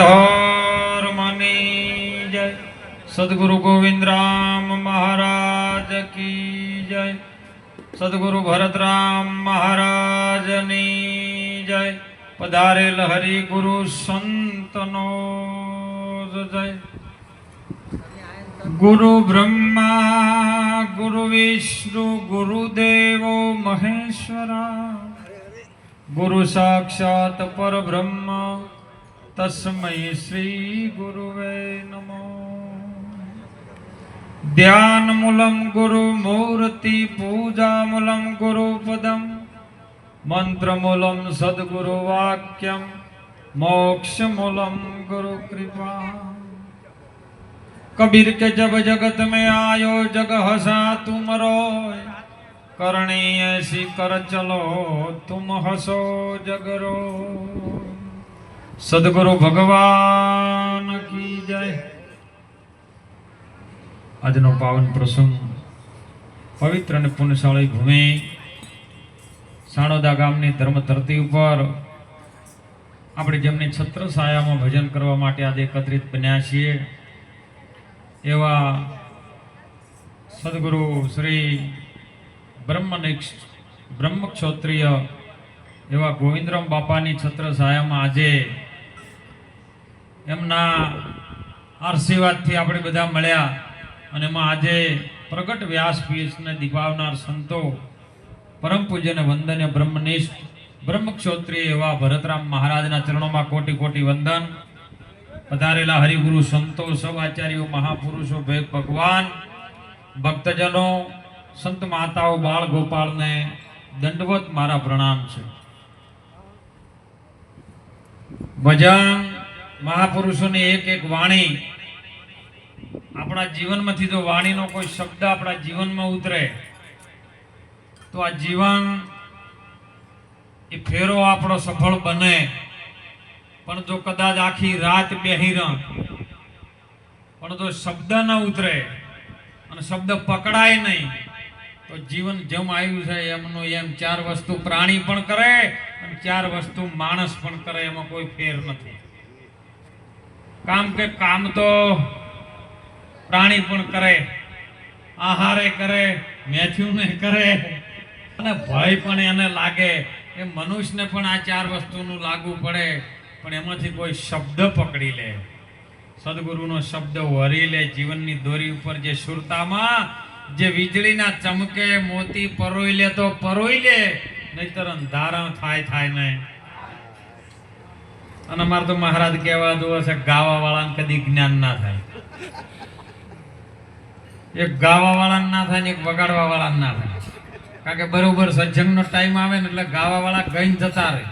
ધર્મની જય। સદગુરુ ગોવિંદ રામ મહારાજ કી જય। સદગુરુ ભરતરામ મહારાજની જય। પધારેલ હરિગુરુ સંતનો જય। ગુરુ બ્રહ્મા ગુરુ વિષ્ણુ ગુરુદેવો મહેશ્વરા। ગુરુ સાક્ષાત પરબ્રહ્મ તસ્મૈ શ્રી ગુરુવે નમો। ધ્યાન મૂલમ ગુરુ મૂર્તિ પૂજા મૂલમ ગુરુ પદમ મંત્ર મૂલમ સદગુરુ વાક્યમ મોક્ષ મૂલમ ગુરુ કૃપા। कबीर के जब जगत में आयो जग हंसा तुम रोय। करनी ऐसी कर चलो तुम हंसो जग रो। सदगुरु भगवान की जय। આજનો પાવન પ્રસંગ પવિત્ર અને પુણ્યશાળી ભૂમિ સાણોદા ગામની ધર્મ ધરતી ઉપર આપણે જેમની છત્ર છાયામાં ભજન કરવા માટે આજે એકત્રિત બન્યા છીએ એવા સદગુરુ શ્રી બ્રહ્મક્ષોત્રિય એવા ગોવિંદરામ બાપાની છત્ર છાયામાં આજે એમના આશીર્વાદથી આપણે બધા મળ્યા અને એમાં આજે પ્રગટ વ્યાસપીઠને દીપાવનાર સંતો પરમ પૂજ્ય અને વંદન્ય બ્રહ્મનિષ્ઠ બ્રહ્મક્ષોત્રિય એવા ભરતરામ મહારાજના ચરણોમાં કોટી કોટી વંદન। પધારેલા હરિગુરુ સંતો સૌ આચાર્યો મહાપુરુષો ભગવાન ભક્તજનો સંત માતાઓ બાળ ગોપાળને દંડવત મારા પ્રણામ છે। ભજન મહાપુરુષોની એક એક વાણી આપણા જીવનમાંથી જો વાણીનો કોઈ શબ્દ આપણા જીવનમાં ઉતરે તો આ જીવન એ ફેરો આપણો સફળ બને। પણ જો કદાચ આખી રાત બેહી રહ પણ જો શબ્દ ન ઉતરે અને શબ્દ પકડાય નહીં તો જીવન જેમ આવ્યું છે એમનું એમ ચાર વસ્તુ પ્રાણી પણ કરે અને ચાર વસ્તુ માણસ પણ કરે એમાં કોઈ ફેર નથી। કામ તો પ્રાણી પણ કરે, આહારે કરે, મેથ્યુને કરે અને ભય પણ એને લાગે। એ મનુષ્યને પણ આ ચાર વસ્તુનું લાગુ પડે પણ એમાંથી કોઈ શબ્દ પકડી લે, સદગુરુનો શબ્દ વરી લે જીવનની દોરી ઉપર જે સુરતામાં જે વીજળીના ચમકે મોતી પરોઈ લે તો પરોઈ લે નહીતર અંધારા થાય નહીં। અને અમારે તો મહારાજ કહેવા દો હશે ગાવા વાળાને કદી જ્ઞાન ના થાય। એક ગાવા વાળા ના થાય ને એક વગાડવા વાળા ના થાય। કારણ કે બરોબર સત્સંગનો ટાઈમ આવે ને એટલે ગાવા વાળા ગઈ જતા રહે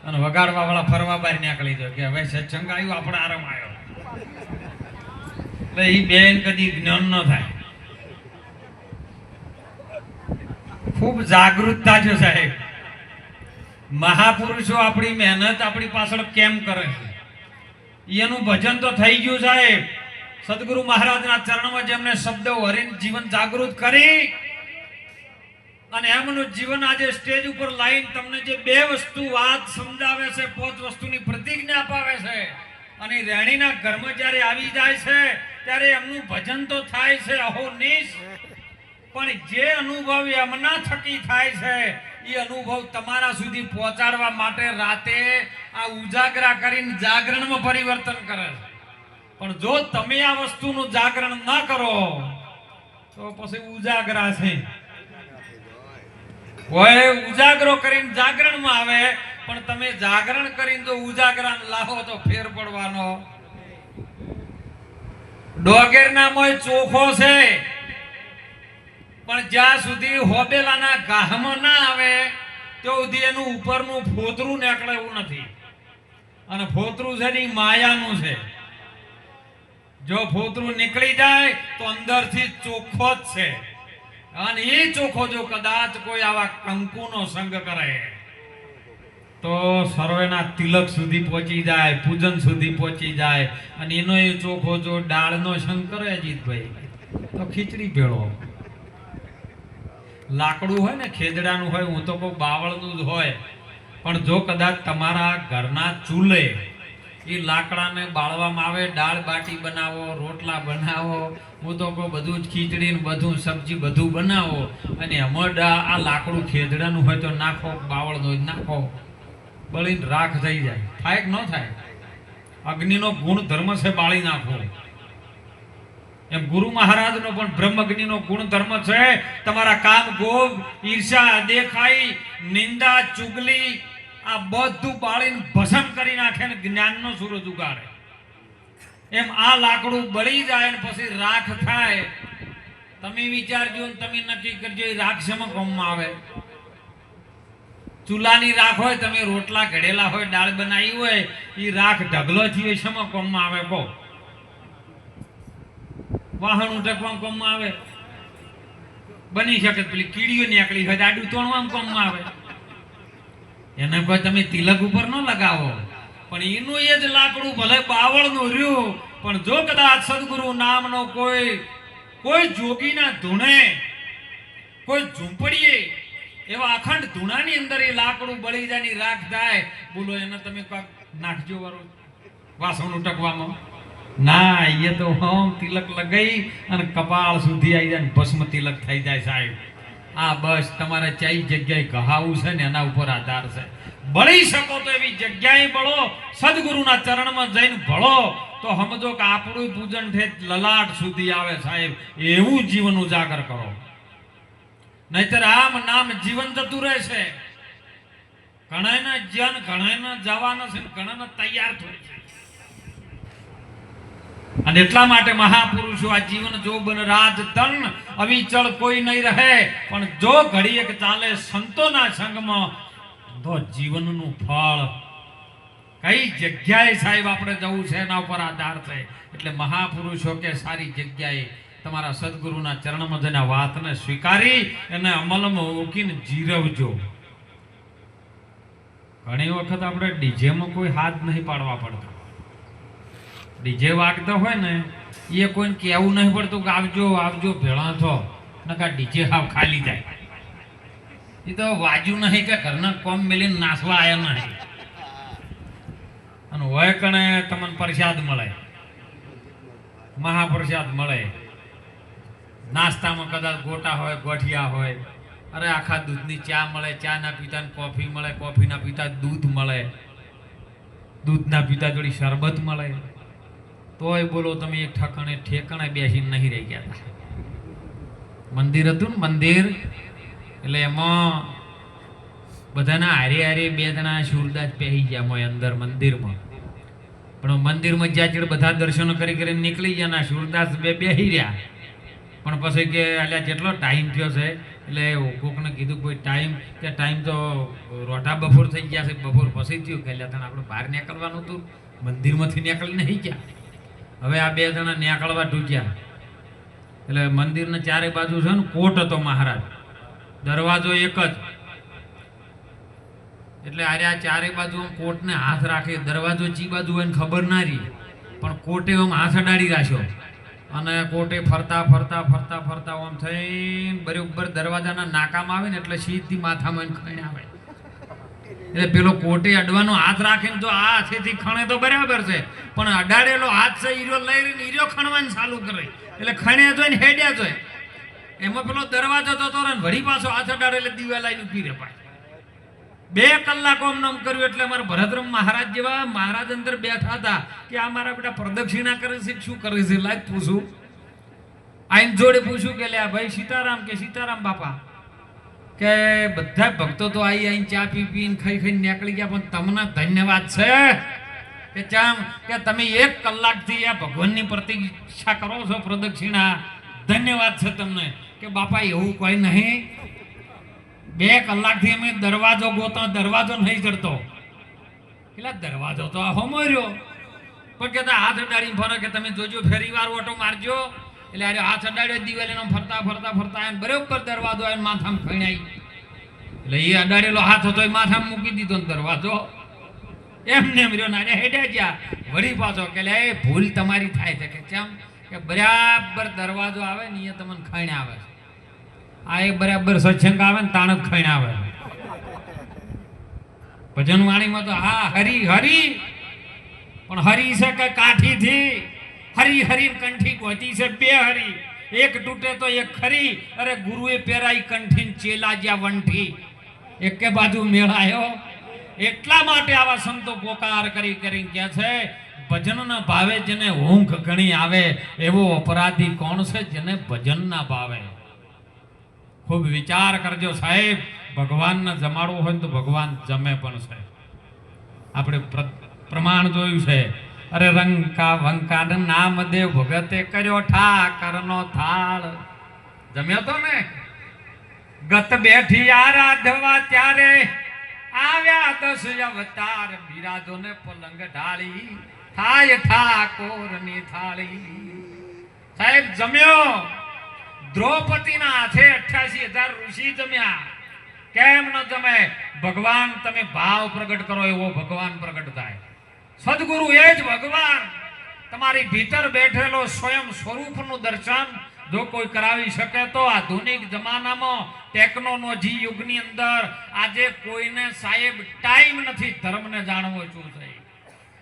અને વગાડવા વાળા ફરવા બહાર નીકળી જાય કે હવે સત્સંગ આવ્યું આપણે આરામ આવ્યો। એટલે એ બેન કદી જ્ઞાન ન થાય। ખૂબ જાગૃતતા છે સાહેબ। મહાપુરુષો આપણી મહેનત આપણી પાછળ કેમ કરે છે એનું ભજન તો થઈ ગયું સાહેબ। સદગુરુ મહારાજના ચરણમાં જેમને શબ્દ હરીને જીવન જાગૃત કરી અને એમનું જીવન આજે સ્ટેજ ઉપર લાઈન તમને જે બે વસ્તુ વાત સમજાવે છે, પાંચ વસ્તુની પ્રતિજ્ઞા અપાવે છે અને રેણીના ઘરમાં જ્યારે આવી જાય છે ત્યારે એમનું ભજન તો થાય છે અહોનિશ। પણ જે અનુભવ એમના થકી થાય છે એ અનુભવ તમારા સુધી પહોંચાડવા માટે રાતે આ ઉજાગરા કરીને જાગરણમાં પરિવર્તન કરે છે। પણ જો તમે આ વસ્તુનું જાગરણ ન કરો તો પછી ઉજાગરા છે। કોઈ ઉજાગરો કરીને જાગરણમાં આવે પણ તમે જાગરણ કરીને જો ઉજાગરા લાવો તો ફેર પડવાનો। ડોગેરના મોય ચોખો છે પણ જ્યાં સુધી હોબેલાના ગાહમાં ના આવે ત્યાં સુધી એનું ઉપરનું ફોતરું નીકળે એવું નથી। અને ફોતરું છે ને માયાનું છે। જો ફોતરું નીકળી જાય તો અંદરથી ચોખ્ખો જ છે અને એ ચોખ્ખો જો કદાચ કોઈ આવા કંકુનો સંગ કરે તો સર્વેના તિલક સુધી પહોંચી જાય, પૂજન સુધી પહોંચી જાય। અને એનો એ ચોખ્ખો જો ડાળનો સંગ કરે અજીતભાઈ તો ખીચડી ભેળો। લાકડું હોય ને ખેદડાનું હોય, હું તો કહું બાવળનું જ હોય, પણ જો કદાચ તમારા ઘરના ચૂલે એ લાકડાને બાળવામાં આવે, દાળ બાટી બનાવો, રોટલા બનાવો, હું તો કહું બધું જ ખીચડી ને બધું સબ્જી બધું બનાવો, અને એમાં આ લાકડું ખેદડાનું હોય તો નાખો, બાવળનું હોય નાખો, બળીને રાખ થઈ જાય. થાય કે ન થાય? અગ્નિનો ગુણ ધર્મ છે બાળી નાખો. એમ ગુરુ મહારાજનો પણ બ્રહ્મ અગ્નિનો ગુણ ધર્મ છે. તમારા કામ ગોગ, ઈર્ષા, દેખાઈ, નિંદા, ચુગલી આ બધું બાળીને ભસ્મ કરી નાખે ને જ્ઞાનનો સૂરજ ઉગાડે. એમ આ લાકડું બળી જાય ને પછી રાખ થાય. તમે વિચારજો ને તમે નક્કી કરજો એ રાખ શેમાં કામમાં આવે? ચૂલાની રાખ હોય, તમે રોટલા ઘડેલા હોય, દાળ બનાવી હોય, એ રાખ ઢગલો થયો શેમાં કામમાં આવે? કહો. વાહન ઉટકવામાં કામમાં આવે? બની શકે પેલી કીડીઓ નીકળી હોય આડું તોડવામાં કામમાં આવે. એને કોઈ તમે તિલક ઉપર ન લગાવો, પણ એનું એ જ લાકડું ભલે બાવળનું રહ્યું, પણ જો કદાચ સદગુરુ નામનો કોઈ જોગીના ધૂણે, કોઈ ઝૂંપડીએ એવા અખંડ ધૂણાની અંદર એ લાકડું બળી જાય, રાખ થાય, બોલો એને તમે નાખજો વાળું વાસણ ઉટકવામાં? ના, એ તો હોમ તિલક લગાઈ અને કપાળ સુધી આવી જાય, ભસ્મ તિલક થઈ જાય. સાહેબ, આ બસ તમારે ચાઈ જગ્યાએ કહાવું છે ને એના ઉપર આધાર છે. બળી શકો તો એવી જગ્યાએ બળો, સદગુરુના ચરણમાં જઈને ભળો, તો સમજો કે આપણું પૂજન ઠેઠ લલાટ સુધી આવે. સાહેબ, એવું જીવન ઉજાગર કરો, નહીતર આમ નામ જીવન જતું રહેશે. ઘણાના જન ઘણાના જવાના છે, ઘણાના તૈયાર થાય છે. અને એટલા માટે મહાપુરુષો આ જીવન જોબન રાજ ધન અવિચળ કોઈ નહીં રહે, પણ જો ઘડી એક ચાલે સંતોના સંગમાં તો જીવનનું ફળ કઈ જગ્યાએ સાહેબ આપણે જવું છે એના ઉપર આધાર છે. એટલે મહાપુરુષો કે સારી જગ્યાએ તમારા સદગુરુના ચરણમાં જઈને વાતને સ્વીકારી એને અમલમાં મૂકીને જીરવજો. ઘણી વખત આપણે ડીજેમાં કોઈ હાથ નહીં પાડવા પડતા. ડીજે વાગતો હોય ને એ કોઈને કહેવું નહીં પડતું કે આવજો આવજો ભેળા થો, નકા ડીજે હાવ ખાલી જાય. એ તો વાજ્યું નહીં કે ઘરના કોમ મેલીને નાસવા આવ્યા નહીં. અને હોય કણે તમને પ્રસાદ મળે, મહાપ્રસાદ મળે. નાસ્તામાં કદાચ ગોટા હોય, ગોઠિયા હોય, અરે આખા દૂધની ચા મળે, ચા ના પીતા કોફી મળે, કોફી ના પીતા દૂધ મળે, દૂધ ના પીતા જોડી શરબત મળે. તોય બોલો તમે એક ઠેકાણે બેસીને નહીં રહી ગયા હતા. મંદિર હતું ને મંદિર, એટલે એમાં બધાના હારે હારે બે જણા સુરદાસ પહેરી ગયા હોય અંદર મંદિરમાં. પણ મંદિરમાં જ્યાં ચીડ બધા દર્શનો કરી કરીને નીકળી ગયા ના સુરદાસ બેહી રહ્યા. પણ પછી કે અલ્યા જેટલો ટાઈમ થયો છે, એટલે કોકને કીધું કોઈ ટાઈમ કે ટાઈમ તો રોટા બપોર થઈ ગયા છે, બપોર પછી થયું કે અલ્યા તને આપણે બહાર નીકળવાનું હતું, મંદિરમાંથી નીકળી નહીં ગયા. હવે આ બે જણા નીકળવા ટૂટ્યા. એટલે મંદિરના ચારે બાજુ છે ને કોટ હતો મહારાજ, દરવાજો એક જ. એટલે આરે આ ચારે બાજુ કોટને હાથ રાખે, દરવાજો ચી બાજુ હોય ને ખબર ના રહી, પણ કોટે આમ હાથ અડાડી રાખ્યો અને કોટે ફરતા ફરતા ફરતા ફરતા આમ થઈને બરોબર દરવાજાના નાકામાં આવે ને એટલે સીધી માથામાં ખણ આવે. એટલે પેલો કોટે અડવાનો હાથ રાખીને જો આ હાથેથી ખણે તો બરાબર છે, પણ અડાડેલો હાથ છે હીરો લઈને હીરો ખણવાનું ચાલુ કરે, એટલે ખણ્યા જોઈ ને હેડ્યા જોઈ. એમાં પેલો દરવાજો તો તોરણ વળી પાછો હાથ અડાડે એટલે દીવા લાઈને ઉભી રહે. 2 કલાક આમ નામ કર્યું. એટલે અમારા ભરતરામ મહારાજ જેવા મહારાજ અંદર બેઠા હતા કે આ મારા બેટા પ્રદક્ષિણા કરે છે, શું કરે છે, લાગ પૂછું. આઈને જોડે પૂછ્યું કે લે ભાઈ સીતારામ, કે સીતારામ બાપા, કે બધા ભક્તો તો આઈને ચા પી પીને ખાઈ ખાઈને નીકળી ગયા, પણ તમને ધન્યવાદ છે કે ચામ કે તમે 1 કલાકથી આ ભગવાનની પ્રતીક્ષા કરો છો પ્રદક્ષિણા, ધન્યવાદ છે તમને. કે બાપા એવું કોઈ નહીં, 2 કલાકથી અમે દરવાજો ગોતો, દરવાજો નહીં ચડતો. એટલે દરવાજો તો આ હોમો રહ્યો, પણ કે હાથ અડાડીને ફરે કે તમે જોજો ફેરી વાર ઓટો મારજો. એટલે અરે હાથ અડાડ્યો દિવાલીનો ફરતા ફરતા ફરતા આવીને બરોબર દરવાજો આવીને માથામાં ખણાઈ. એટલે એ અડાડેલો હાથ હતો એ માથામાં મૂકી દીધો ને દરવાજો એમને એમ રહ્યો. ને હેડ્યા ગયા વળી પાછો કે લે એ ભૂલ તમારી થાય છે કે કેમ કે બરાબર દરવાજો આવે ને એ તમને ખણ આવે. આ એ બરાબર સત્સંગ આવે ને તાણ જ ખણ આવે. ભજન વાણીમાં તો હા હરી હરી પણ હરી છે કે કાઠીથી હરી હરી કંઠી ગોતી છે બે હરી, એક તૂટે તો એક ખરી. અરે ગુરુએ પહેરાઈ કંઠી ચેલા જ્યાં વંઠી, એકે બાજુ મેળાયો. એટલા માટે આવા સંતો પોકાર કરી કરી કહે છે ભજનના ભાવે જેને ઊંઘ ઘણી આવે એવો અપરાધી કોણ છે જેને ભજન ના ભાવે. ખૂબ વિચાર કરજો સાહેબ. ભગવાનને જમાડવું હોય તો ભગવાન જમે પણ છે. આપણે પ્રમાણ જોયું છે. અરે રંકા વંકા નામ દેવ ભગતે કર્યો ઠાકરનો થાળ. જમ્યો તો ને. ગત બેઠી આરાધવા ત્યારે આવ્યા 10 અવતાર, બિરાજો ને પલંગ ઢાળી થાય ઠાકોરની થાળી. સાહેબ જમ્યો. દ્રૌપદીના હાથે 88,000 ઋષિ જમ્યા. કેમ ન જમે? ભગવાન તમે ભાવ પ્રગટ કરો એવો ભગવાન પ્રગટ થાય. સદગુરુ એ જ ભગવાન. તમારી ભીતર બેઠેલો સ્વયં સ્વરૂપનું દર્શન જો કોઈ કરાવી શકે તો આધુનિક જમાનામાં ટેકનોલોજી યુગની અંદર આજે કોઈને સાહેબ ટાઈમ નથી ધર્મને જાણવો શું છે.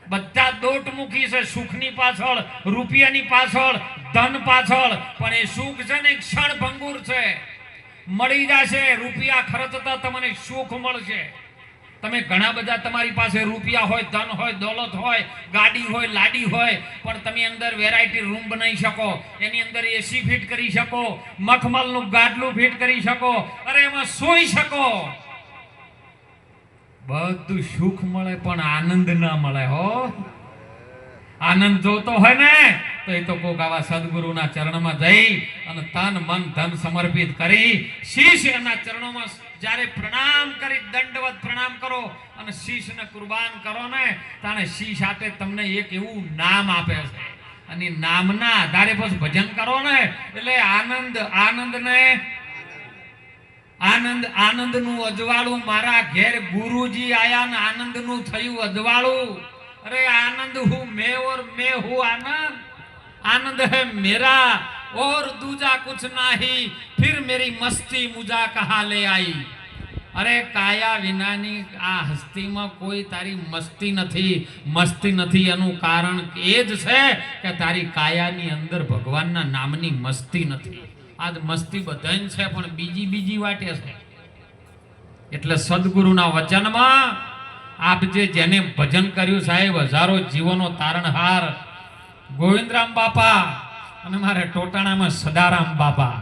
બધા દોટમુખી છે સુખની પાછળ, રૂપિયાની પાછળ, ધન પાછળ. પણ એ સુખ છે ને ક્ષણભંગુર છે. મળી જશે. રૂપિયા ખર્ચતા તમને સુખ મળશે. તમે ઘણા બધા તમારી પાસે રૂપિયા હોય, ધન હોય, દોલત હોય, ગાડી હોય, લાડી હોય, પણ તમે અંદર વેરાયટી રૂમ બનાવી શકો, એની અંદર એસી ફિટ કરી શકો, મખમલનું ગાડલું ફિટ કરી શકો, અરે એમાં સૂઈ શકો. બધું સુખ મળે પણ આનંદ ના મળે હો. આનંદ જોતો હોય ને તો એ તો કોક આવા સદગુરુના ચરણમાં જઈ અને તન મન ધન સમર્પિત કરી શીશ એના ચરણોમાં જ્યારે પ્રણામ કરી દંડવત પ્રણામ કરો અને શીશને કુરબાન કરો ને તાણે શીશ આપે તમને એક એવું નામ આપે છે. અને નામના આધારે પછી ભજન કરો ને એટલે આનંદનું અજવાળું. મારા ઘેર ગુરુજી આયા ને આનંદનું થયું અજવાળું. अरे आनंद हूँ मैं और मैं हूँ आनंद, आनंद है मेरा और दूजा कुछ नहीं, फिर मेरी मस्ती मुझा कहाँ ले आई. अरे काया विनानी आ हस्ती में कोई तारी मस्ती नहीं, मस्ती नहीं. एनु कारण ए ज छे के तारी कायानी अंदर भगवानना नामनी मस्ती नहीं. आज मस्ती बधाई छे पण बीजी बीजी वाटे छे. एटले सद्गुरुना वचनमा આપજે જેને ભજન કર્યું સાહેબ હજારો જીવોનો તારણહાર ગોવિંદરામ બાપા અને મારે ટોટાણામાં સદારામ બાપા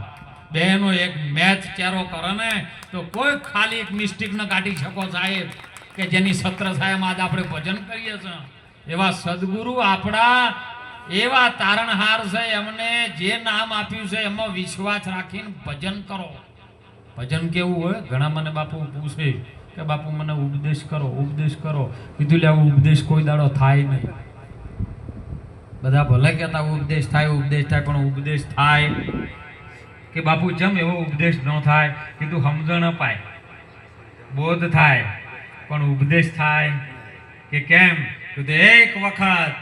બેનો એક મેચ ચારો કરે ને તો કોઈ ખાલી એક મિસ્ટેક ન કાઢી શકો સાહેબ કે જેની સત્ર સાહેબ આજ આપણે ભજન કરીએ છીએ. એવા સદગુરુ આપણા એવા તારણહાર છે. એમને જે નામ આપ્યું છે એમાં વિશ્વાસ રાખીને ભજન કરો. ભજન કેવું હોય? ઘણા મને બાપુ પૂછે કે બાપુ મને ઉપદેશ કરો, ઉપદેશ કરો. કીધું લે ઉપદેશ કોઈ દાડો થાય નહીં. બધા ભલે કહેતા ઉપદેશ થાય, ઉપદેશ થાય, પણ ઉપદેશ થાય કે બાપુ જમ એવો ઉપદેશ ન થાય. કીધું સમજણ અપાય, બોધ થાય, પણ ઉપદેશ થાય કે કેમ? કીધું એક વખત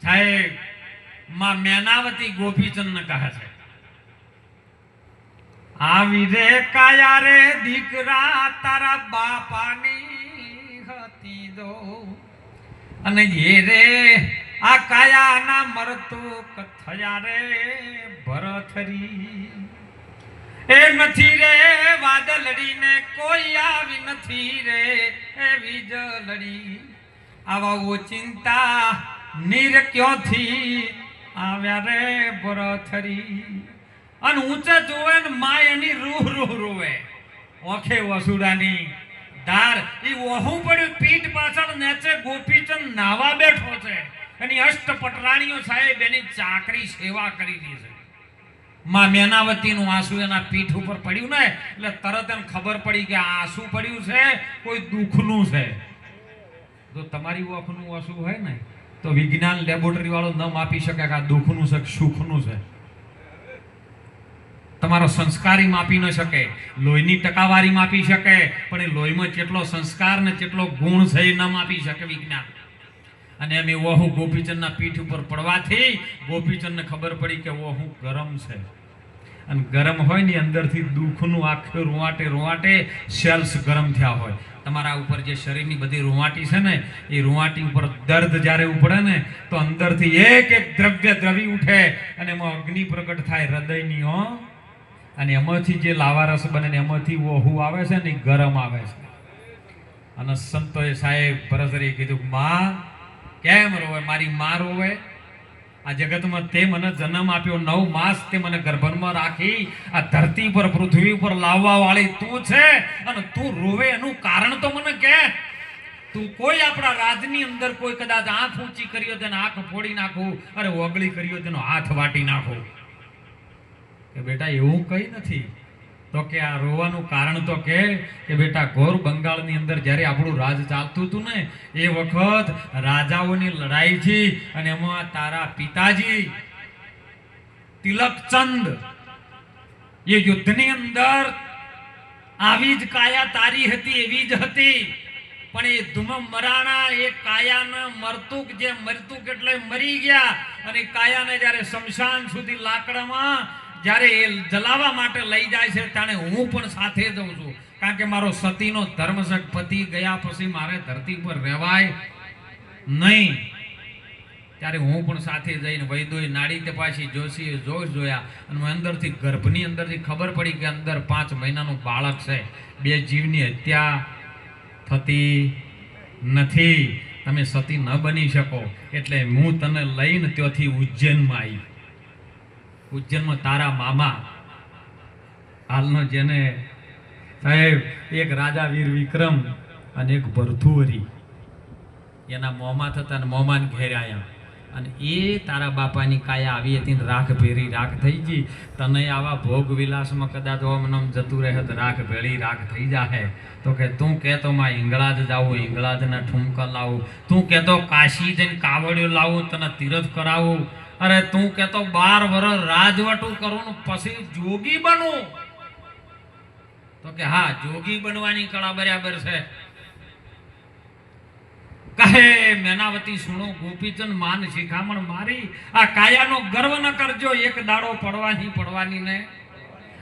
સાહેબ માં મેનાવતી ગોપીચંદ ને કહે છે આવી રે કાયા રે દીકરા તારા બાપાની હતી જો, અને એ રે આ કાયા ના મરતું કથયા રે ભરથરી. એ નથી રે વાદળડી ને કોઈ આવી નથી રે એ વીજળડી. આવા ઓ ચિંતા નીર ક્યોથી આવ્યા રે ભરથરી. અને ઊંચે જોવે ને માય એની રૂહ રૂહ રોવે. ઓખે વસુડાની ધાર ઈ ઓહું પડ્યું પીઠ પાછળ નેચે ગોપીચંદ નાવા બેઠો છે. એની અષ્ટપટરાણીઓ સાહેબ એની ચાકરી સેવા કરી રહી છે. માં મેનાવતીનું આંસુ એના પીઠ ઉપર પડ્યું ને એટલે તરત એને ખબર પડી કે આ આંસુ પડ્યું છે કોઈ દુઃખનું છે. જો તમારી ઓખનું આંસુ હોય ને તો વિજ્ઞાન લેબોરેટરી વાળો ન માપી શકે કે આ દુઃખનું છે કે સુખનું છે. તમારો સંસ્કારી માપી ન શકે, લોહીની ટકાવારી માપી શકે, પણ એ લોહીમાં કેટલો સંસ્કાર ને કેટલો ગુણ છે એ ન માપી શકે વિજ્ઞાન. અને એમ ઓહુ ગોપીચંદના પીઠ ઉપર પડવાથી ગોપીચંદને ખબર પડી કે ઓહુ ગરમ છે. અને ગરમ હોય ને અંદરથી દુઃખનું આખું રૂવાટે સેલ્સ ગરમ થયા હોય. તમારા ઉપર જે શરીરની બધી રૂવાટી છે ને એ રૂવાટી ઉપર દર્દ જ્યારે ઉપડે ને તો અંદરથી એક એક દ્રવ્ય દ્રવી ઉઠે અને એમાં અગ્નિ પ્રગટ થાય હૃદયની હો. અને એમાંથી જે લાવા રસ બને ને એમાંથી ઓહુ આવે છે ને ગરમ આવે છે. અને સંતોએ સાહેબ પરસરીએ કીધું માં કેમ રોવે? મારી માં રોવે? આ જગતમાં તે મને જન્મ આપ્યો, 9 માસ તે મને ગર્ભમાં રાખી, આ ધરતી પર પૃથ્વી પર લાવવા વાળી તું છે અને તું રોવે એનું કારણ તો મને કે. તું કોઈ આપણા રાજની અંદર કોઈ કદાચ આંખ ઊંચી કર્યો તેને આંખ ફોડી નાખું, અરે ઓગળી કર્યો તેનો હાથ વાટી નાખું. કે બેટા એવું કઈ નથી. તો કે આ રોવાનું કારણ તો કે બેટા ઘોર બંગાળની અંદર જ્યારે આપણું રાજ ચાલતું હતું ને એ વખત રાજાઓની લડાઈ થી અને એમાં તારા પિતાજી તિલકચંદ એ યુદ્ધની અંદર આવી જ કાયા તારી હતી એવી જ હતી, પણ એ ધુમ મરાણા એ કાયાને મરતુક જે મરતુક એટલે મરી ગયા અને કાયાને જ્યારે શમશાન સુધી લાકડામાં જ્યારે એ જલાવા માટે લઈ જાય છે ત્યારે હું પણ સાથે જઉં છું, કારણ કે મારો સતીનો ધર્મ છે. પતિ ગયા પછી મારે ધરતી પર રહેવાય નહીં, ત્યારે હું પણ સાથે જઈને વૈદોય નાડી તે પાછી જોશીએ જોયા અને અંદરથી ગર્ભની અંદરથી ખબર પડી કે અંદર 5 મહિનાનું બાળક છે. 2 જીવની હત્યા થતી નથી, તમે સતી ન બની શકો એટલે હું તને લઈને ત્યાંથી ઉજ્જૈનમાં આવી. ઉજ્જૈનમાં તારા મામા હાલનો જેને સાહેબ એક રાજા વીર વિક્રમ અને એક ભરથુવરી એના મોંમાં થતા અને મોંમાં ઘેર આવ્યા અને એ તારા બાપાની કાયા આવી હતી ને રાખ ભેરી રાખ થઈ ગઈ. તને આવા ભોગ વિલાસમાં કદાચ ઓમ નમ જતું રહે તો રાખ ભેળી રાખ થઈ જાહે. તો કે તું કહેતો માં હિંગળાજ જાવું, હિંગળાજના ઠુમકા લાવું, તું કહેતો કાશી જઈને કાવડિયો લાવું, તને તીરથ કરાવું, અરે તું કહેતો 12 વર્ષ રાજવટું કરું પછી જોગી બનું. તો કે હા જોગી બનવાની કળા બરાબર છે. કહે મેનાવતી સુણો ગોપીચંદ માન શિખામણ મારી, આ કાયાનો ગર્વ ન કરજો, એક દાડો પડવાની ને.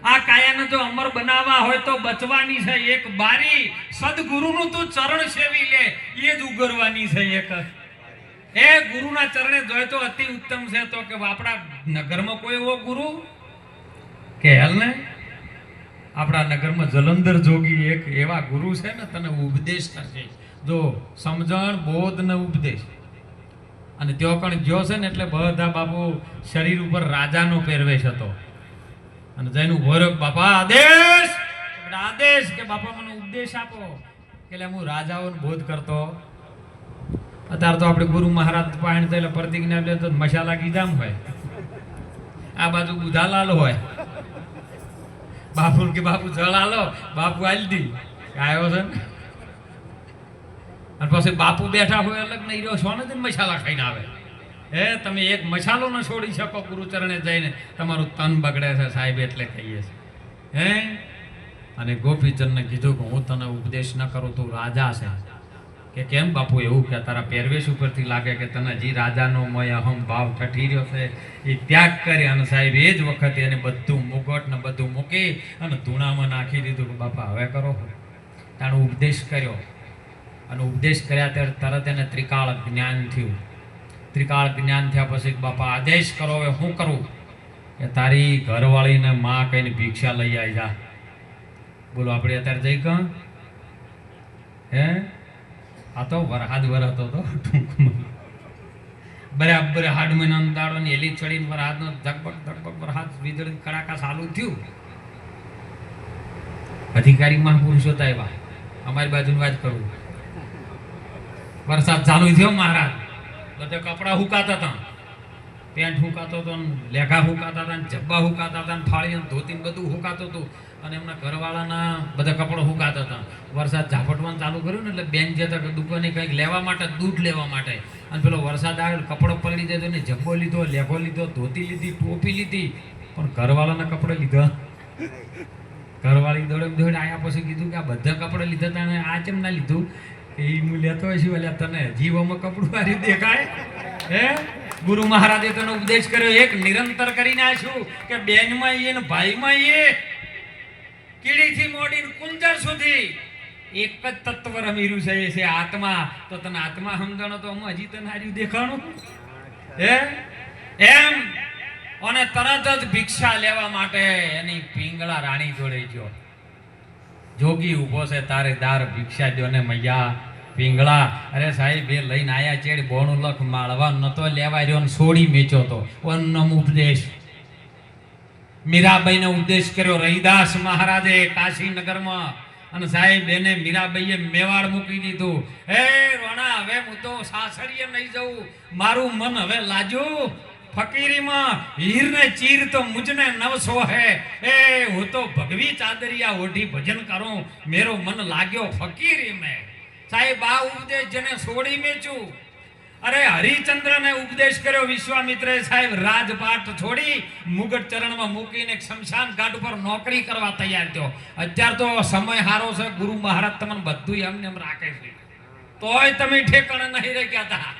આ કાયાને જો અમર બનાવવા હોય તો બચવાની છે એક બારી. સદગુરુનું તું ચરણ સેવી લે એ જ ઉગરવાની છે એક. એ ગુરુના ચરણે જોય તો અતિ ઉત્તમ છે. તો કે આપણા નગરમાં કોઈ એવો ગુરુ કે હાલ ને આપણા નગરમાં જલંધર જોગી એક એવા ગુરુ છે ને તને ઉપદેશ કરશે. જો સમજણ બોધ ને ઉપદેશ અને ત્યો કણ ગયો છે ને એટલે બધા બાપુ શરીર ઉપર રાજાનો પહેરવેશ હતો અને જઈને ઉભો બાપા આદેશ કે બાપા મને ઉપદેશ આપો. એટલે હું રાજાઓને બોધ કરતો. અત્યારે તો આપણે ગુરુ મહારાજ પાસે એટલે પ્રતિજ્ઞા લે તો મસાલા ગીજામ હોય, આ બાજુ બુધાલાલ હોય. બાપુ કે બાપુ જળાલો, બાપુ આલી દી આવ્યો છે અને પછી બાપુ બેઠા હોય અલગ નહીં રહ્યો છો ને મસાલા ખાઈને આવે. હે તમે એક મસાલો ન છોડી શકો ગુરુચરણે જઈને, તમારું તન બગડે છે સાહેબ એટલે કહીએ છે. હે અને ગોપીચંદને કીધું કે હું તને ઉપદેશ ન કરું, તું રાજા છે. કે કેમ બાપુ એવું? કે તારા પહેરવેશ ઉપરથી લાગે કે તને જે રાજાનો મય અહમ ભાવ ઠઠી રહ્યો છે એ ત્યાગ કરે. અને સાહેબ એ જ વખતે એને બધું મુગટ ને બધું મૂકી અને ધૂણામાં નાખી દીધું કે બાપા હવે કરો. તાનો ઉપદેશ કર્યો અને ઉપદેશ કર્યા ત્યારે તરત એને ત્રિકાળ જ્ઞાન થયું. ત્રિકાળ જ્ઞાન થયા પછી બાપા આદેશ કરો, હવે શું કરું? કે તારી ઘરવાળીને માં કહીને ભિક્ષા લઈ આવી જા. બોલો આપણે અત્યારે જઈ કહું હે આ તો વરહાદ વરહતો હતો ટૂંકમાં બરાબર હાડ મહિનાનો દાડો ને એલી ચડીને વરહાદનો ધકબક વરહાદ વીજળી કડાકા ચાલુ થયું. અધિકારી મહાપુરુષો હતા એવા, અમારી બાજુની વાત કરું. વરસાદ ચાલુ થયો મહારાજ, બધા કપડા હુકાતા હતા, પેન્ટ હુકાતો હતો, લેઘા હુકાતા હતા, જબ્બા હુકાતા હતા, ફાળી ધોતી બધું હુકાતું હતું અને એમના ઘરવાળાના બધા કપડા હુકાતા હતા. વરસાદ ઝાપટવાનું ચાલુ કર્યું ને એટલે બેન જતા દુકાને કંઈક લેવા માટે, દૂધ લેવા માટે, અને પેલો વરસાદ આવ્યો કપડો પલળી જાય ને જબ્બો લીધો, લેઘો લીધો, ધોતી લીધી, ટોપી લીધી, પણ ઘરવાળાના કપડા લીધા. ઘરવાળી દોડે આવ્યા પછી કીધું કે આ બધા કપડા લીધા હતા અને આ કેમ ના લીધું? એ હું લેતો હોય છું એટલે તને જીવોમાં કપડું હારી દેખાય હે ગુરુ મહારાજે તેનો ઉપદેશ કર્યો, એક નિરંતર કરી નાખ્યું કે બેનમાં એ ને ભાઈમાં એ, કીડીથી મોડીને કુંજર સુધી એક જ તત્વ રમીર્યું છે, એ છે આત્મા. તો તને આત્મા સમજણો તો હું હજી તને હાર્યું દેખાણું હે એમ. અને તરત જ ભિક્ષા લેવા માટે એની પિંગળા રાણી જોડે ગયો. જોગી ઉભો છે, તારે દાર ભિક્ષા દો ને મૈયા. પિંગળા, અરે સાહેબ એ લઈને આયા ચેડ બોણું લખ માળવા નતો લેવા રહ્યો ને છોડી મેચ્યો તો. અન્નમ ઉપદેશ મીરાબાઈને ઉપદેશ કર્યો રહીદાસ મહારાજે કાશીનગરમાં. અને સાહેબ એને મીરાબાઈએ મેવાડ મૂકી દીધું. હે રોણા, હવે હું તો સાસરીએ નહીં જઉં, મારું મન હવે લાજ્યું ફકીરીમાં. હીરને ચીર તો મુજને નવસો હે, એ હું તો ભગવી ચાદરિયા ઓઢી ભજન કરું, મેરો મન લાગ્યો ફકીરી મેં. સાહેબ આ ઉપદેશ જેને છોડી મેચ્યું. અરે હરિચંદ્રને ઉપદેશ કર્યો વિશ્વામિત્રે સાહેબ, રાજપાટ છોડી મુગટ ચરણમાં મૂકીને શમશાન ઘાટ ઉપર નોકરી કરવા તૈયાર થયો. અત્યારે તો સમય હારો છે, ગુરુ મહારાજ તમને બધું એમને એમ રાખે છે, તોય તમે ઠેકાણે નહીં રહી ગયા હતા.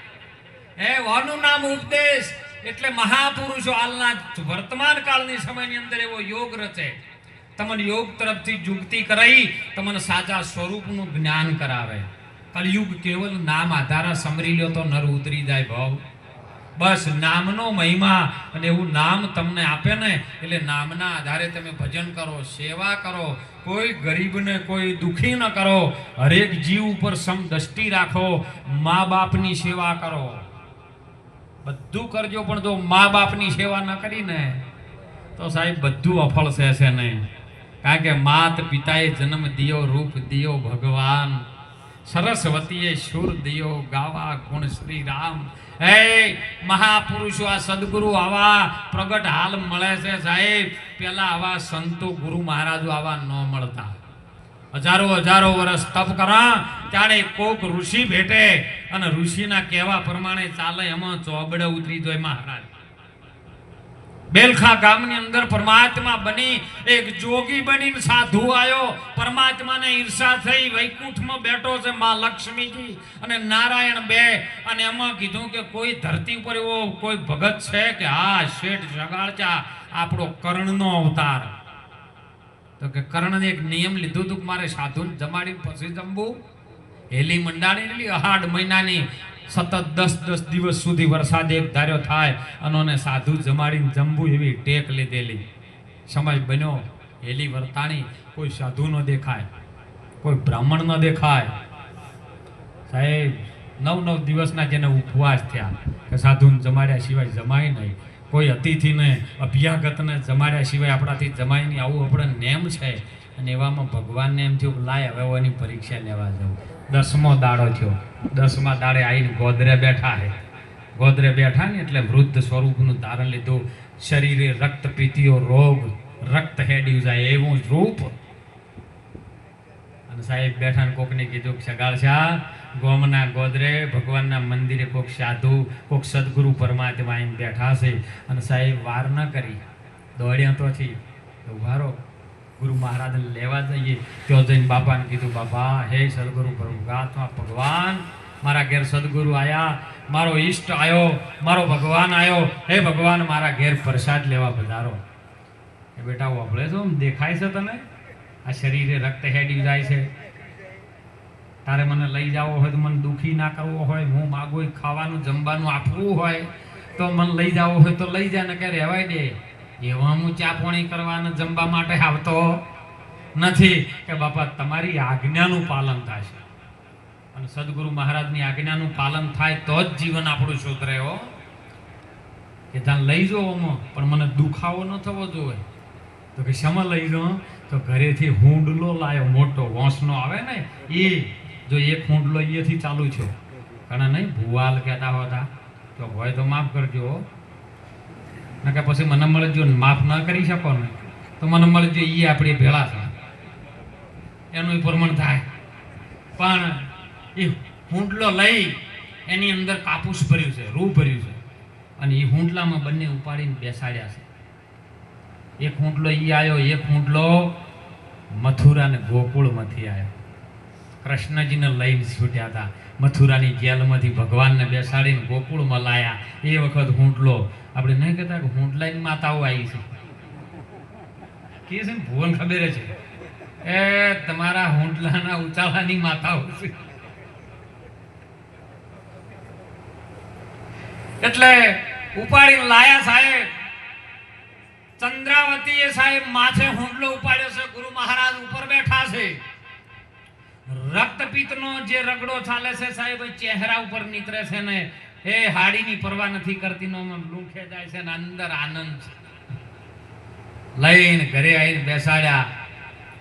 હે વાનું નામ ઉપદેશ. એટલે મહાપુરુષો હાલના વર્તમાન કાળની સમયની અંદર એવો યોગ રચે, તમને યોગ તરફથી જુગતી કરાવી, તમને સાચા સ્વરૂપનું જ્ઞાન કરાવે. કલયુગ કેવલ નામ આધારે સમરી લ્યો તો નર ઉતરી જાય ભાવ. બસ નામનો મહિમા, અને એવું નામ તમને આપે ને એટલે નામના આધારે તમે ભજન કરો, સેવા કરો, કોઈ ગરીબને કોઈ દુખી ન કરો, હરેક જીવ ઉપર સમદ્રષ્ટિ રાખો, મા બાપની સેવા કરો, બધું કરજો. પણ જો મા બાપની સેવા ન કરીને તો સાહેબ બધું અફળ છે નહીં. કારણ કે માત પિતાએ જન્મ દિયો, રૂપ દિયો ભગવાન, સરસ્વતીએ સુર દિયો, ગાવા ગુણ શ્રી રામ. હે મહાપુરુષો, આ સદગુરુ આવા પ્રગટ હાલ મળે છે સાહેબ. પેલા આવા સંતો ગુરુ મહારાજો આવા ન મળતા. હજારો હજારો વર્ષ તપ કરા ત્યારે કોક ઋષિ ભેટે, અને ઋષિના કહેવા પ્રમાણે ચાલે, એમાં ચોબડે ઉતરી જાય મહારાજ. બેલખા ગામની અંદર પરમાત્મા બની એક જોગી બનીને સાધુ આવ્યો. પરમાત્માને ઈર્ષા થઈ, વૈકુંઠમાં બેઠો છે માં લક્ષ્મીજી અને નારાયણ બે. અને એમાં કીધું કે કોઈ ધરતી ઉપર એવો કોઈ ભગત છે કે હા શેઠ જગાડચા આપણો કર્ણનો અવતાર. તો કે કર્ણને એક નિયમ લીધું હતું કે મારે સાધુને જમાડી પછી જમવું. હેલી મંડાણી 8 મહિનાની સતત 10 દિવસ સુધી વરસાદ એક ધાર્યો થાય અને સાધુ જમાડીને જમવું, એવી ટેક લીધેલી. સમય બન્યો, હેલી વર્તાણી, કોઈ સાધુ ન દેખાય, કોઈ બ્રાહ્મણ ન દેખાય. સાહેબ 9 દિવસના જેને ઉપવાસ થયા કે સાધુને જમાડ્યા સિવાય જમાય નહીં, કોઈ અતિથિને અભ્યાગતને જમાડ્યા સિવાય આપણાથી જમાય નહીં, આવું આપણે નેમ છે. અને એવામાં ભગવાનને એમ થયું લાય હવે એની પરીક્ષા લેવા જવું. 10મો દાડો થયો. 10મા દાડે આવીને ગોદરે બેઠા છે. ગોદરે બેઠા ને એટલે વૃદ્ધ સ્વરૂપનું ધારણ લીધું. શરીરે રક્ત પીતીઓ રોગ, રક્ત હેડ્યું જાય એવું રૂપ. અને સાહેબ બેઠા ને કોકને કીધું કે સગાળશા, ગોમના ગોદરે ભગવાનના મંદિરે કોક સાધુ, કોક સદગુરુ પરમાત્મા આવીને બેઠા છે. અને સાહેબ વાર ન કરી, દોડ્યા તો ઉભારો ગુરુ મહારાજને લેવા જઈએ. ત્યાં જઈને બાપાને કીધું, બાપા હે સદગુરુ પરમાત્મા ભગવાન, મારા ઘેર સદગુરુ આયા, મારો ઈષ્ટ આવ્યો, મારો ભગવાન આવ્યો, હે ભગવાન મારા ઘેર પ્રસાદ લેવા પધારો. એ બેટા વાપરે છો, દેખાય છે તને આ શરીરે રક્ત હેડી જાય છે, તારે મને લઈ જવો હોય તો મને દુખી ના કરવો હોય, હું માગું ખાવાનું જમવાનું આપવું હોય તો મને લઈ જવો હોય તો લઈ જાય, ને કે રહેવાય દે. એવા હું ચા પાણી કરવાના જમવા માટે આવતો નથી. કે બાપા તમારી આજ્ઞાનું પાલન થશે, અને સદગુરુ મહારાજની આજ્ઞાનું પાલન થાય તો જ જીવન આપણું સુધરે. હો કે ત્યાં લઈ જાઓ પણ મને દુખાવો ન થવો જોઈએ. તો કે શેમાં લઈ જાઓ? તો ઘરેથી હુંડલો લાયો, મોટો વોંસનો આવે ને એ. જો એક હુંડલો એથી ચાલુ છે, ઘણા નહીં ભૂવાલ કહેતા હોતા, તો હોય તો માફ કરજો. ના કે પછી મને મળજો, માફ ના કરી શકો ને તો મને મળજો, એ આપણી ભેળા છે, એનું પ્રમાણ થાય. પણ એ હુંડલો લઈ એની અંદર કાપૂસ ભર્યું છે, રૂ ભર્યું છે, અને એ હુંડલામાં બંને ઉપાડીને બેસાડ્યા છે. એક હુંડલો એ આવ્યો, એક હુંડલો મથુરા ને ગોકુળમાંથી આવ્યો. કૃષ્ણજીને લઈને છૂટ્યા હતા. મથુરાની જેલમાંથી ભગવાનને બેસાડીને ગોકુળમાં લાયા. એ વખત હુંટલો આપણે નહીં કહેતા કે હુંટલાની માતાઓ આવી છે કે છે ને, ભુવન ખબર છે એ તમારા હુંટલાના ઉચાળાની માતાઓ છે. એટલે ઉપાડીને લાયા સાહેબ. ચંદ્રાવતીએ સાહેબ માથે હુંડલો ઉપાડ્યો છે. ગુરુ મહારાજ ઉપર બેઠા છે. રક્તપિત્તનો જે રગડો ચાલે છે સાહેબ ચહેરા ઉપર નીતરે છે ને એ હાડીની પરવા નથી કરતી નો લૂંખે જાય છે ને અંદર આનંદ છે. લઈને ઘરે આવીને બેસાડ્યા.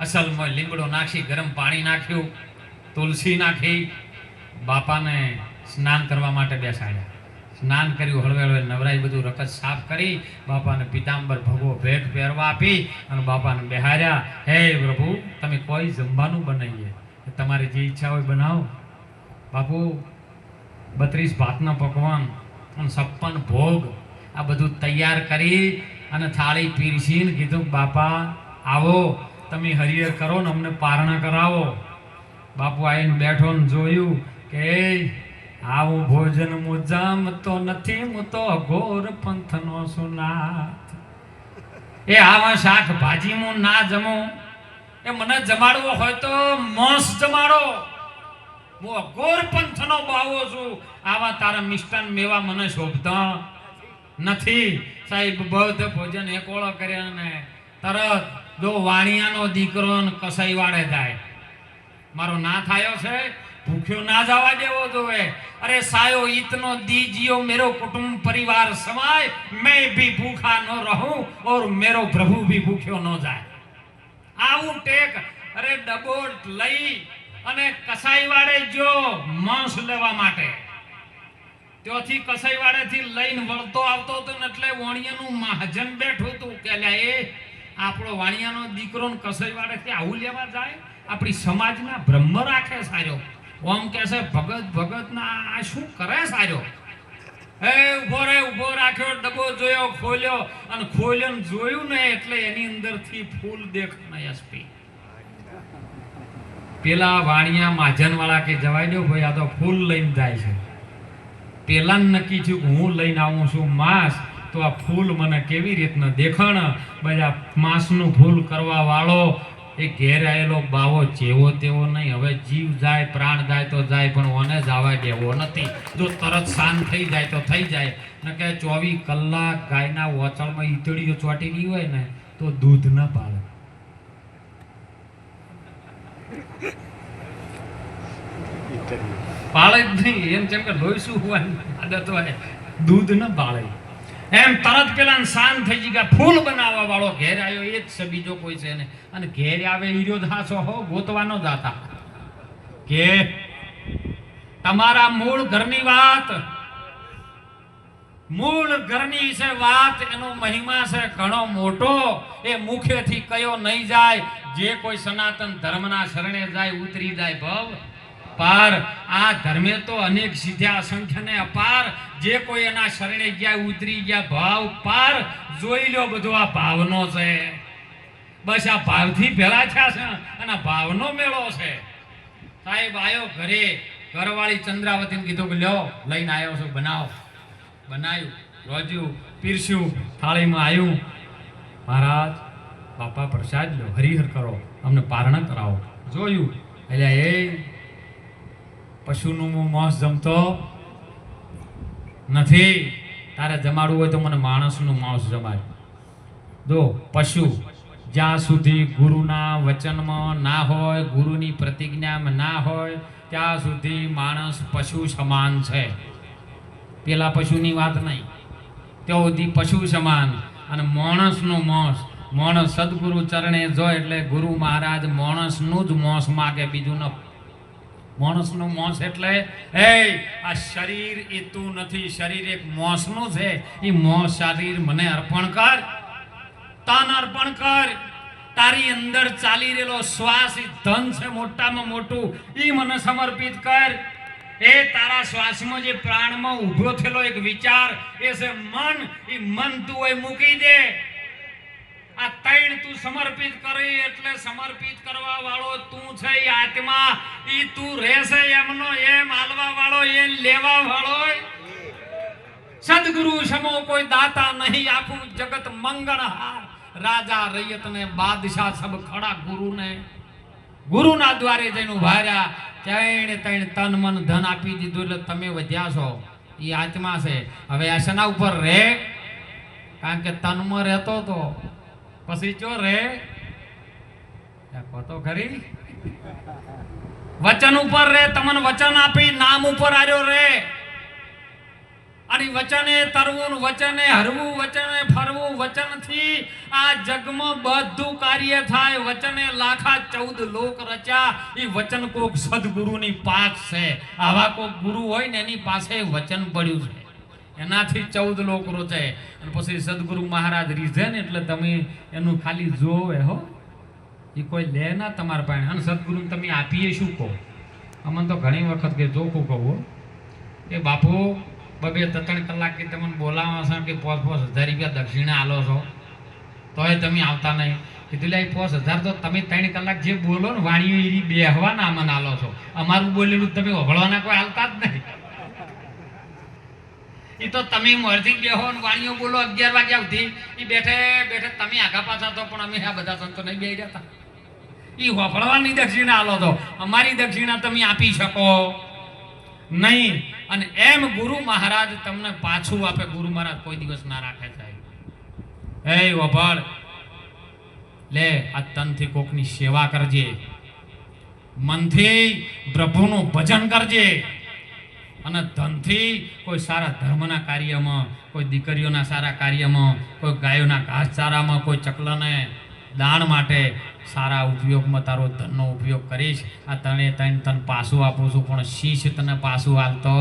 અસલમાં લીમડો નાખી ગરમ પાણી નાખ્યું, તુલસી નાખી, બાપાને સ્નાન કરવા માટે બેસાડ્યા. સ્નાન કર્યું, હળવે હળવે નવરાઈ બધું રકત સાફ કરી બાપાને પિતાંબર ભગવો ભેટ પહેરવા આપી અને બાપાને બેહાર્યા. હે પ્રભુ, તમે કોઈ જમવાનું બનાવીએ, તમારી જે ઈચ્છા હોય બનાવો. બાપુ 32 ભાતના પકવાન અને 56 ભોગ આ બધું તૈયાર કરી અને થાળી પીરસીને કીધું બાપા આવો, તમે હરિહર કરો ને અમને પારણા કરાવો. બાપુ આવીને બેઠો ને જોયું કે આવું ભોજન હું જમતો નથી, હું તો અઘોર પંથનો સુનાથ. એ આવા શાકભાજી હું ના જમું, એ મને જમાડવો હોય તો મોસ જમાડો. હું અઘોર પંથનો બાવો છું, આવા તારા મિષ્ટાન મેવા મને શોભતા નથી. સાહેબ બૌદ્ધ ભોજન એકોળો કર્યા ને તરત જો વાણિયાનો દીકરો ને કસાઈ વાળે જાય. મારો ના થાયો છે, ભૂખ્યો ના જવા દેવો જોવે. અરે સાયો इतनो दीजियो मेरो कुटुंब परिवार समाय, मैं भी भूखा न रहूं और मेरो प्रभु भी भूख्यो न जाए. આવું ટેક. અરે ડબો લઈ અને કસાઈ વાળે જો માંસ લેવા માટે, ત્યાંથી કસાઈ વાળેથી લઈને વળતો આવતો હતો ને એટલે વાણિયાનું મહાજન બેઠું હતું કે એ આપણો વાણિયાનો દીકરો ને કસાઈ વાળેથી આવું લેવા જાય. આપણી સમાજના બ્રહ્મ રાખે સારો. ઓમ કે છે ભગત ભગત ના આ શું કરે સારો. હે ઉભો રાખ્યો, ડબ્બો જોયો, ખોલ્યો અને ખોલ્યો ને જોયું ને એટલે એની અંદરથી ફૂલ દેખાય. એસપી પેલા વાણિયા મહાજન વાળા કે જવાય દો ભાઈ, આ તો ફૂલ લઈને જાય છે. પેલા નક્કી થયું કે હું લઈને આવું છું માંસ, તો આ ફૂલ મને કેવી રીતના દેખાણ. બધા માંસનું ફૂલ કરવા વાળો એ ઘેર આવેલો બાવો જેવો તેવો નહીં. હવે જીવ જાય, પ્રાણ જાય તો જાય, પણ ઓને જવા દેવો નથી. જો તરત શાંત થઈ જાય તો થઈ જાય. ને કે 24 કલાક ગાયના ઓચળમાં ઈતળીઓ ચોટી ગઈ હોય ને તો દૂધ ન પાડે. પાળે જ નહીં. એમ જેમ કે લોહી શું હોવાની આદત હોય, દૂધ ન પાળે. એમ તરત પેલા શાંત થઈ ગયા. ફૂલ બનાવવા વાળો ઘેર આવ્યો એ જ છે, બીજો કોઈ છે ને. અને ઘેર આવે હીરો ધાસો હો ગોતવાનો જાતા કે તમારા મૂળ ઘરની વાત, મૂળ ઘરની છે વાત, એનો મહિમા છે ઘણો મોટો. એ મુખેથી કયો નહીં જાય. જે કોઈ સનાતન ધર્મના શરણે જાય ઉતરી જાય ભવ પાર. આ ધર્મે તો અનેક સિદ્ધ્યા અસંખ્ય ને અપાર. જે કોઈ એના શરણે ગયા ઉતરી ગયા ભાવ પાર. જોઈ લો બધું આ ભાવનો છે. બસ આ ભાવથી ભેળા થયા છે અને ભાવનો મેળો છે. સાહેબ આવ્યો ઘરે, ઘરવાળી ચંદ્રાવતીને કીધું કે લ્યો લઈને આવ્યો છું, બનાવો. બનાવ્યું, રોજ્યું, પીરસ્યું, થાળીમાં આવ્યું. મહારાજ બાપા પ્રસાદ લો, હરિહર કરો, અમને પારણા કરાવો. જોયું એટલે એ પશુનું હું માંસ જમતો નથી. તારે જમાડવું હોય તો મને માણસનું માંસ જમાડ. જો પશુ જ્યાં સુધી ગુરુના વચનમાં ના હોય, ગુરુની પ્રતિજ્ઞામાં ના હોય, ત્યાં સુધી માણસ પશુ સમાન છે. પેલા પશુની વાત નહીં, ત્યાં સુધી પશુ સમાન. અને માણસનું માંસ, માણસ સદગુરુ ચરણે જોય એટલે ગુરુ મહારાજ માણસનું જ માંસ માગે, બીજું ન. માણસનું માંસ એટલે આ શરીર એ તું નથી, શરીર એક માંસનું છે. એ માંસ શરીર મને અર્પણ કર, તન અર્પણ કર. તારી અંદર ચાલી રહેલો શ્વાસ એ ધન છે મોટામાં મોટું, એ મને સમર્પિત કર. એ તારા શ્વાસમાં જે પ્રાણમાં ઊભો થયેલો એક વિચાર એ છે મન, એ મન તું એ મૂકી દે. આ તૈણ તું સમર્પિત કરી એટલે સમર્પિત કરવા વાળો તું છે. ઈ આત્મા ઈ તું રહેશે એમનો એમ હાલવા વાળો એ લેવા વાળો. સદગુરુ સમો કોઈ દાતા નહીં, આખું જગત મંગળહાર. રાજા રૈયત ને બાદશાહ સબ ખડા ગુરુને, ગુરુના દ્વારે જઈને ઉભા રહ્યા. તૈણ તન મન ધન આપી દીધું એટલે તમે વધ્યા છો. ઈ આત્મા છે. હવે આ શેના ઉપર રહે? કારણ કે તનમાં રહેતો તો પછી ચો રે તો ખરી વચન ઉપર રે. તમને વચન આપી નામ ઉપર આવ્યો રે. અને વચને તરવું, વચને હરવું, વચને ફરવું. વચનથી આ જગમાં બધું કાર્ય થાય. વચને લાખા 14 લોક રચ્યા. એ વચન કોક સદગુરુની પાસ છે. આવા કોક ગુરુ હોય ને એની પાસે વચન પડ્યું છે, એનાથી 14 લોક રચાય. અને પછી સદગુરુ મહારાજ રીઝે ને એટલે તમે એનું ખાલી જોવે હો, એ કોઈ લે ના તમારા પાસે. અને સદગુરુ તમે આપીએ શું કહો? અમને તો ઘણી વખત કે જોખું કહું કે બાપુ 2-3 કલાક કે તમને બોલાવો છો કે 5,000 રૂપિયા દક્ષિણા આલો છો તોય તમે આવતા નહીં. કીધું લે 5,000 તો તમે 3 કલાક જે બોલો ને વાણીઓ એ બેહવાના અમને આલો છો. અમારું બોલેલું તમે વગળવાના કોઈ હાલતા જ નહીં. એ તો તમે મરજી બેહો ને વાણીઓ બોલો 11 વાગ્યા સુધી. એ બેઠે બેઠે તમે આગા પાછા તો પણ અમે આ બધા સંતો નહીં બેહી જતા. એ વફળવાની દક્ષિણા આલો તો અમારી દક્ષિણા તમે આપી શકો નહીં. અને એમ ગુરુ મહારાજ તમને પાછું આપે. ગુરુ મહારાજ કોઈ દિવસ ના રાખે સાહેબ. એ વફળ લે, આ તનથી કોકની સેવા કરજે, મનથી પ્રભુનું ભજન કરજે, અને ધનથી કોઈ સારા ધર્મના કાર્યમાં, કોઈ દીકરીઓના સારા કાર્યમાં, કોઈ ગાયોના ઘાસચારામાં, કોઈ ચકલાને દાણ માટે સારા ઉપયોગમાં તારો ધનનો ઉપયોગ કરીશ. આ તને પાછું આપું છું. પણ શીશ તને પાછું હાલતો,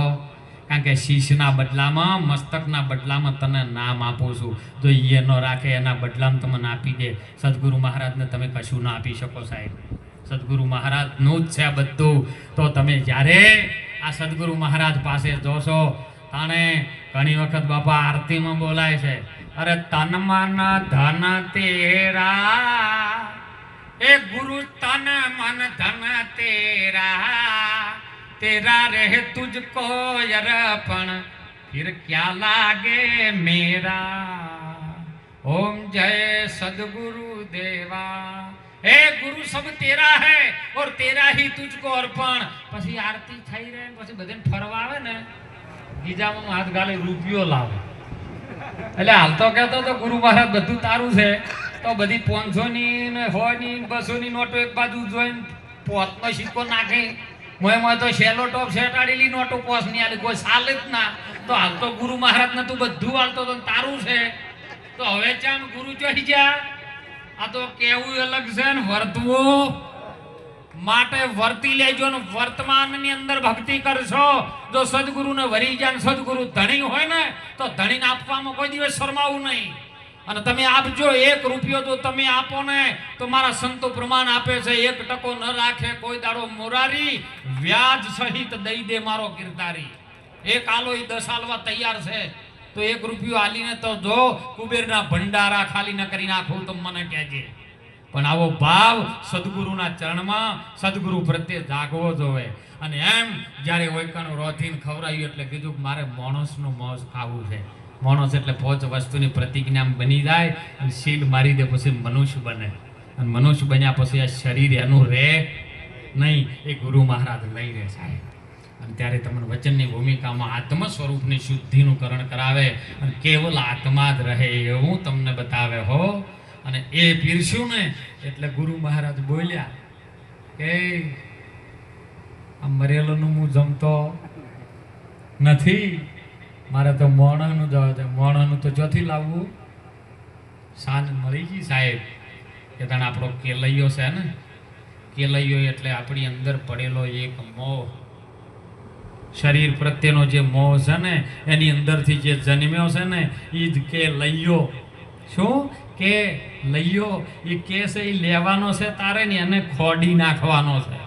કારણ કે શીશના બદલામાં, મસ્તકના બદલામાં તને નામ આપું છું. જો એ ન રાખે એના બદલામાં તમને આપી દે. સદગુરુ મહારાજને તમે કશું ના આપી શકો સાહેબ. સદગુરુ મહારાજનું જ છે બધું. તો તમે જ્યારે આ સદગુરુ મહારાજ પાસે જોશો તાણે ઘણી વખત બાપા આરતીમાં બોલાય છે, અરે તન મન ધન તેરા, એ ગુરુ તન મન ધન તેરા, तेरा रहे तुझको अरपण फिर क्या लागे मेरा. ओम जय सदगुरु देवा. हे गुरु सब तेरा है और तेरा ही तुझको अर्पण. પછી આરતી થઈ રહે પછી બધાને ફરવા આવે ને ગીજામાં હાથ ગાલે રૂપિયો લાવે. એટલે હાલ તો કહેતો તો ગુરુ મહારાજ બધું તારું છે, તો બધી 500 ની ને 100 ની 200 ની નોટો એક બાજુ જોઈને પોતનો સિક્કો નાખે. મોય તો શેલો ટોપ સેટાડેલી નોટો પોસ ની આલી કોઈ સાલે જ ના. તો હાલ તો ગુરુ મહારાજ ને તું બધું હાલતો તો તારું છે, તો હવે ચામ ગુરુ ચોહી જા. આ તો કેવું અલગ છે ને વર્તવું માટે વર્તી લેજો ને વર્તમાનની અંદર ભક્તિ કરશો. જો સદગુરુને વરી જાય ને સદગુરુ ધણી હોય ને તો ધણીને આપવામાં કોઈ દિવસ શરમાવું નહીં. અને તમે આપજો 1 રૂપિયો તો તમે આપો ને તો મારા સંતો પ્રમાણ આપે છે 1 ટકો ન રાખે કોઈ દાડો મોરારી, વ્યાજ સહિત દઈ દે મારો કીર્તારી. 1 આલો એ 10 આલવા તૈયાર છે, તો 1 રૂપિયો આલીને તો જો કુબેરના ભંડારા ખાલી ન કરી નાખું તો મને કહેજે. પણ આવો ભાવ સદગુરુના ચરણમાં, સદગુરુ પ્રત્યે જાગવો જોવે. અને એમ જ્યારે વૈકણ રોધીને ખવડાવ્યું એટલે કીધું કે મારે માણસનું મોજ ખાવું છે. માણસ એટલે 5 વસ્તુની પ્રતિજ્ઞા બની જાય અને શીલ મારી દે પછી મનુષ્ય બને. અને મનુષ્ય બન્યા પછી આ શરીર એનું રહે નહીં, એ ગુરુ મહારાજ લઈ રહે સાહેબ. અને ત્યારે તમને વચનની ભૂમિકામાં આત્મ સ્વરૂપની શુદ્ધિનું કરણ કરાવે અને કેવલ આત્મા જ રહે એવું તમને બતાવે હો. અને એ પીરસ્યું ને એટલે ગુરુ મહારાજ બોલ્યા કે આ મરેલોનું હું જમતો નથી, મારે તો મોણાનું જવા છે. મોણાનું તો ચોથી લાવવું, સાંજ મળી ગઈ સાહેબ. કે તને આપણો કેલૈયો છે ને, કેલૈયો એટલે આપણી અંદર પડેલો એક મોહ, શરીર પ્રત્યેનો જે મોહ છે ને એની અંદરથી જે જન્મ્યો છે ને એ જ કે લઈયો. શું કે લઈયો? એ કેસ એ લેવાનો છે તારે ને એને ખોડી નાખવાનો છે.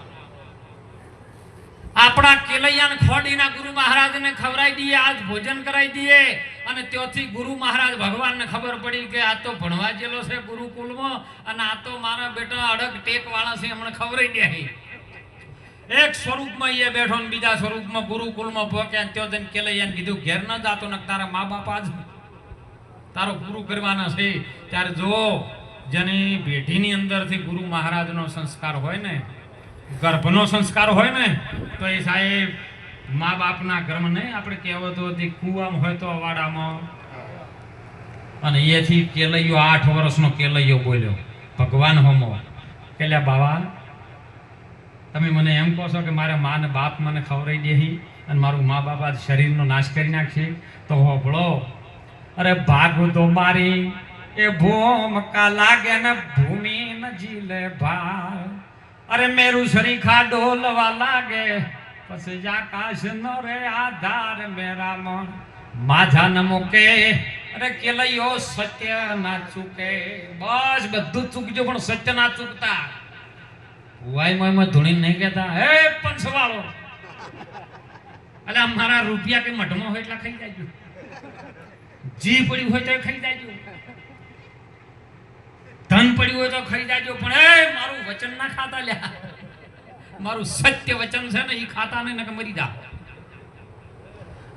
આપણા કેલૈયાને ખોડીના ગુરુ મહારાજને ખવડાવી દઈએ, આજ ભોજન કરાવી દઈએ અને ત્યાંથી ગુરુ મહારાજ ભગવાનને ખબર પડી કે આ તો ભણવા જેલો છે ગુરુકુલમાં અને આ તો મારા બેટા અડગ ટેક વાળા છે, હમણાં ખવડાવી દે. એક સ્વરૂપમાં એ બેઠો ને બીજા સ્વરૂપમાં ગુરુકુલમાં પહોંચ્યા. ત્યાં જઈને કેલૈયાને કીધું ઘેર ન જાતો ને તારા મા બાપ આજ તારો ગુરુ કરવાના છે. ત્યારે જો જેની પેઢીની અંદરથી ગુરુ મહારાજનો સંસ્કાર હોય ને, ગર્ભનો સંસ્કાર હોય ને, તો એ સાહેબ મા બાપના ગર્ભ નહીં, આપણે કહેવત હતી કુવામાં હોય તો અવાડામાં. અને એથી કેલૈયો 8 વર્ષનો કેલૈયો બોલ્યો ભગવાન હોમો કે લ્યા બાવા, તમે મને એમ કહો છો કે મારા મા ને બાપ મને ખવડાવી દેહી અને મારું મા બાપ આજ શરીરનો નાશ કરી નાખશે, તો હોભળો, અરે ભાગું તો મારી એ ભૂમકા લાગે ને ભૂમિ ન જીલે ભાર, અરે મેરું શરીખા ડોલવા લાગે પછી આકાશ નો રે આધાર, મેરા મન માધા ન મૂકે, અરે કેલૈયો સત્ય ના ચૂકે. બસ બધું ચૂકજો પણ સત્ય ના ચૂકતા. વાય મોયમાં ધૂણી નહીં કહેતા હે પંચવાળો, એટલે મારા રૂપિયા કે મઢમાં હોય એટલા ખાઈ જાયજો, જી પડ્યું હોય તો ખાઈ જાયજો, ધન પડ્યું હોય તો ખાઈ જાયજો, પણ એ મારું વચન ના ખાતા લ્યા. મારું સત્ય વચન છે ને એ ખાતા નહીં કે મરી જા.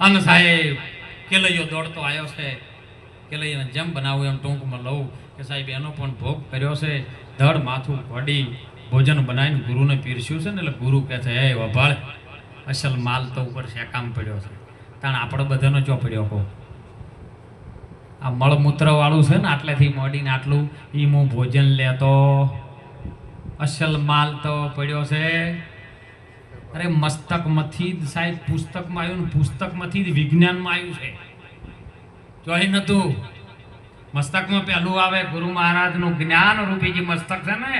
અને સાહેબ કેલૈયો દોડતો આવ્યો છે. કેલૈયાને જેમ બનાવું એમ ટૂંકમાં લઉં કે સાહેબ એનો પણ ભોગ કર્યો છે. ધડ માથું ઘડી ભોજન બનાવીને ગુરુને પીરસ્યું છે ને, એટલે ગુરુ કહે છે હે વભાળ, અસલ માલ તો ઉપર શેકામ પડ્યો છે, કારણ આપણે બધાનો ચો પડ્યો કહો. આ મળમૂત્ર વાળું છે ને આટલેથી મોડીને આટલું એ હું ભોજન લેતો, અસલ માલ તો પડ્યો છે. અરે મસ્તકમાંથી જ સાહેબ પુસ્તકમાં આવ્યું ને પુસ્તકમાંથી જ વિજ્ઞાનમાં આવ્યું છે. જોઈ નતું, મસ્તકમાં પહેલું આવે ગુરુ મહારાજનું જ્ઞાન રૂપી જે મસ્તક છે ને